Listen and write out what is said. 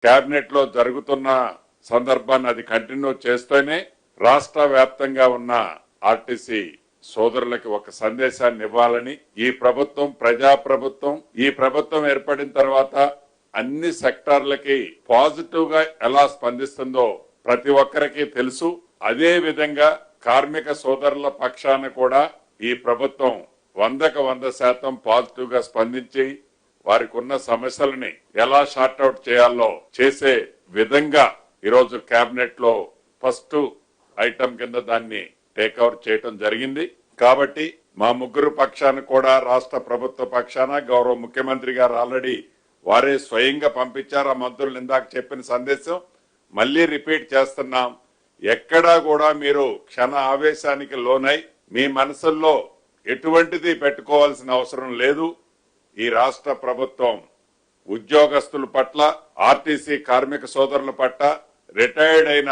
Cabinet లో జరుగుతున్న సందర్భాన్ని అది కంటిన్యూ చేస్తూనే రాష్ట్ర వ్యాప్తంగా ఉన్న ఆర్టీసీ సోదరులకి ఒక సందేశాన్ని ఇవ్వాలని, ఈ ప్రభుత్వం ప్రజా ప్రభుత్వం, ఈ ప్రభుత్వం ఏర్పడిన తర్వాత అన్ని సెక్టార్లకి పాజిటివ్ గా ఎలా స్పందిస్తుందో ప్రతి ఒక్కరికి తెలుసు. అదే విధంగా కార్మిక సోదరుల పక్షాన కూడా ఈ ప్రభుత్వం 100% పాజిటివ్ గా స్పందించి వారికి ఉన్న సమస్యలని ఎలా షార్ట్ అవుట్ చేయాలో చేసే విధంగా ఈరోజు కేబినెట్ లో ఫస్ట్ ఐటమ్ కింద దాన్ని టేక్ఓవర్ చేయటం జరిగింది. కాబట్టి మా ముగ్గురు పక్షాన కూడా రాష్ట్ర ప్రభుత్వ పక్షాన గౌరవ ముఖ్యమంత్రి గారు ఆల్రెడీ వారే స్వయంగా పంపించారు. ఆ మంత్రులు ఇందాక చెప్పిన సందేశం మళ్ళీ రిపీట్ చేస్తున్నాం. ఎక్కడా కూడా మీరు క్షణ ఆవేశానికి లోనై మీ మనసుల్లో ఎటువంటిది పెట్టుకోవాల్సిన అవసరం లేదు. ఈ రాష్ట్ర ప్రభుత్వం ఉద్యోగస్తుల పట్ల, ఆర్టీసీ కార్మిక సోదరుల పట్ల, రిటైర్డ్ అయిన